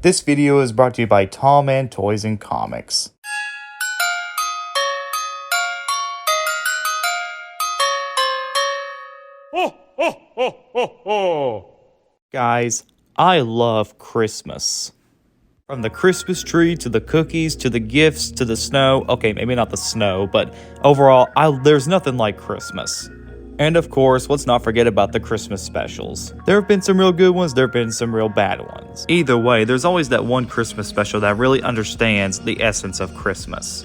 This video is brought to you by Tall Man Toys and Comics. Ho, ho, ho, ho, ho. Guys, I love Christmas. From the Christmas tree to the cookies to the gifts to the snow. Okay, maybe not the snow, but overall, there's nothing like Christmas. And of course, let's not forget about the Christmas specials. There have been some real good ones, there have been some real bad ones. Either way, there's always that one Christmas special that really understands the essence of Christmas.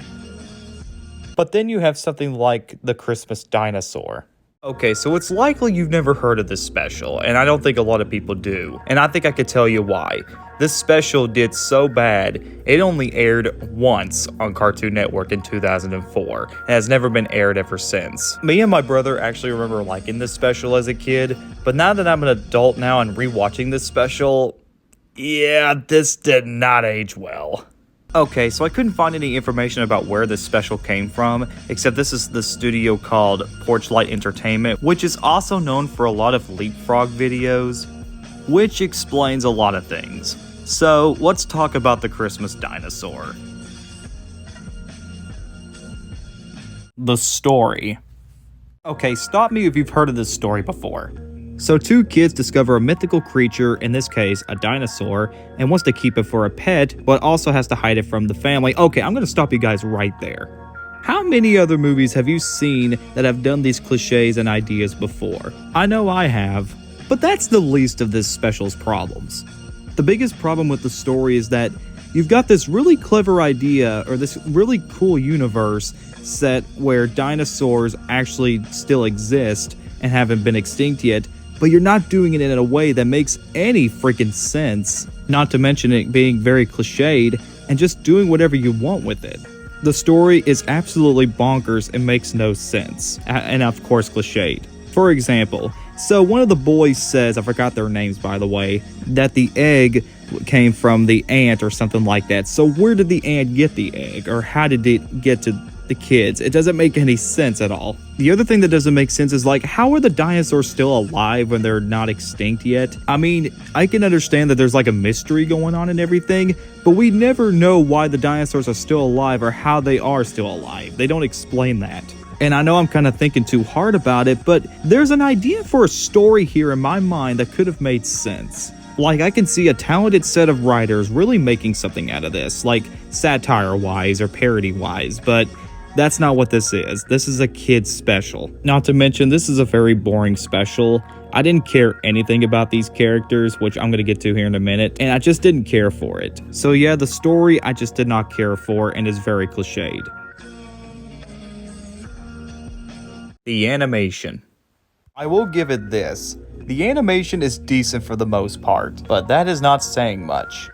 But then you have something like the Christmas Dinosaur. Okay, so it's likely you've never heard of this special, and I don't think a lot of people do. And I think I could tell you why. This special did so bad, it only aired once on Cartoon Network in 2004, and has never been aired ever since. Me and my brother actually remember liking this special as a kid, but now that I'm an adult now and rewatching this special, yeah, this did not age well. Okay, so I couldn't find any information about where this special came from, except this is the studio called Porchlight Entertainment, which is also known for a lot of leapfrog videos, which explains a lot of things. So, let's talk about the Christmas Dinosaur. The story. Okay, stop me if you've heard of this story before. So two kids discover a mythical creature, in this case a dinosaur, and wants to keep it for a pet, but also has to hide it from the family. Okay, I'm gonna stop you guys right there. How many other movies have you seen that have done these cliches and ideas before? I know I have, but that's the least of this special's problems. The biggest problem with the story is that you've got this really clever idea, or this really cool universe set where dinosaurs actually still exist and haven't been extinct yet, but you're not doing it in a way that makes any freaking sense, not to mention it being very cliched and just doing whatever you want with it. The story is absolutely bonkers and makes no sense, and of course cliched. For example, so one of the boys says, I forgot their names by the way, that the egg came from the ant or something like that. So where did the ant get the egg, or how did it get to the kids? It doesn't make any sense at all. The other thing that doesn't make sense is like, how are the dinosaurs still alive when they're not extinct yet? I mean, I can understand that there's like a mystery going on and everything, but we never know why the dinosaurs are still alive or how they are still alive. They don't explain that. And I know I'm kind of thinking too hard about it, but there's an idea for a story here in my mind that could have made sense. Like, I can see a talented set of writers really making something out of this, like satire-wise or parody-wise, but that's not what this is. This is a kid's special. Not to mention, this is a very boring special. I didn't care anything about these characters, which I'm going to get to here in a minute, and I just didn't care for it. So yeah, the story I just did not care for and is very cliched. The animation. I will give it this. The animation is decent for the most part, but that is not saying much.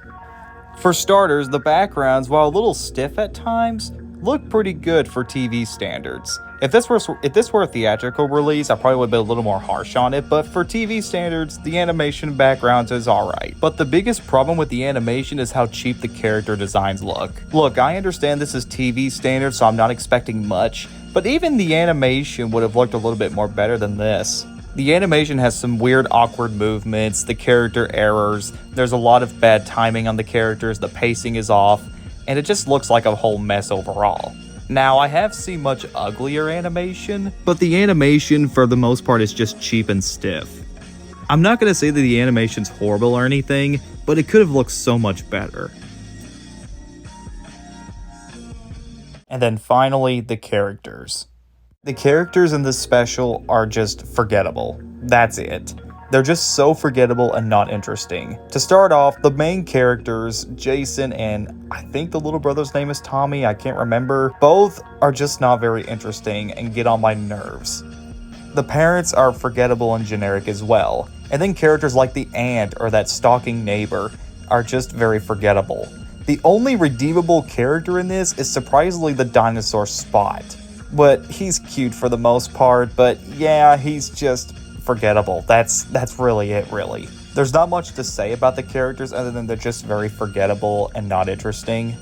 For starters, the backgrounds, while a little stiff at times, look pretty good for TV standards. If this were a theatrical release, I probably would have been a little more harsh on it, but for TV standards, the animation backgrounds is alright. But the biggest problem with the animation is how cheap the character designs look. Look, I understand this is TV standards, so I'm not expecting much, but even the animation would have looked a little bit more better than this. The animation has some weird, awkward movements, the character errors, there's a lot of bad timing on the characters, the pacing is off, and it just looks like a whole mess overall. Now, I have seen much uglier animation, but the animation for the most part is just cheap and stiff. I'm not going to say that the animation's horrible or anything, but it could have looked so much better. And then finally, the characters. The characters in this special are just forgettable. That's it. They're just so forgettable and not interesting. To start off, the main characters, Jason and I think the little brother's name is Tommy, I can't remember, both are just not very interesting and get on my nerves. The parents are forgettable and generic as well. And then characters like the aunt or that stalking neighbor are just very forgettable. The only redeemable character in this is surprisingly the dinosaur Spot. But he's cute for the most part, but yeah, he's just forgettable. That's really it, really. There's not much to say about the characters other than they're just very forgettable and not interesting.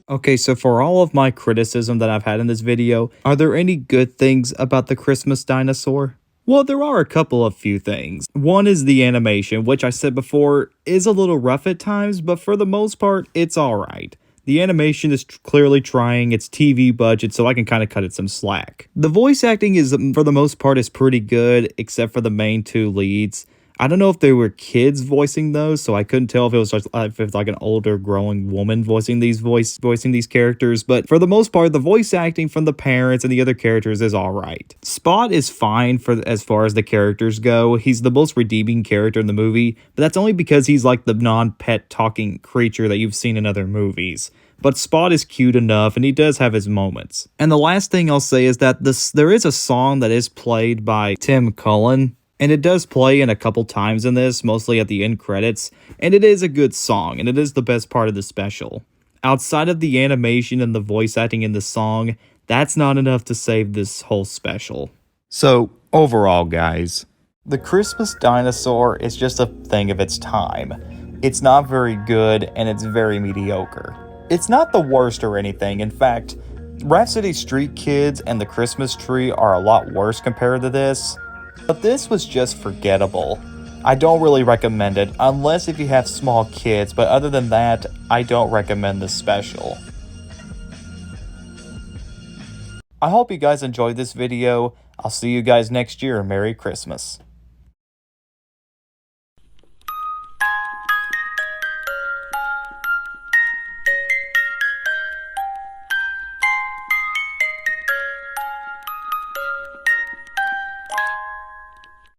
Okay, so for all of my criticism that I've had in this video, are there any good things about the Christmas Dinosaur? Well, there are a couple of few things. One is the animation, which I said before is a little rough at times, but for the most part, it's alright. The animation is clearly trying its TV budget, so I can kind of cut it some slack. The voice acting is, for the most part, is pretty good, except for the main two leads. I don't know if they were kids voicing those, so I couldn't tell if it was just, if it's like an older growing woman voicing these characters, but for the most part, the voice acting from the parents and the other characters is alright. Spot is fine for as far as the characters go. He's the most redeeming character in the movie, but that's only because he's like the non-pet talking creature that you've seen in other movies. But Spot is cute enough, and he does have his moments. And the last thing I'll say is that there is a song that is played by Tim Cullen, and it does play in a couple times in this, mostly at the end credits, and it is a good song, and it is the best part of the special. Outside of the animation and the voice acting in the song, that's not enough to save this whole special. So, overall, guys, The Christmas Dinosaur is just a thing of its time. It's not very good, and it's very mediocre. It's not the worst or anything. In fact, Rhapsody Street Kids and The Christmas Tree are a lot worse compared to this. But this was just forgettable. I don't really recommend it, unless if you have small kids, but other than that, I don't recommend this special. I hope you guys enjoyed this video. I'll see you guys next year. Merry Christmas.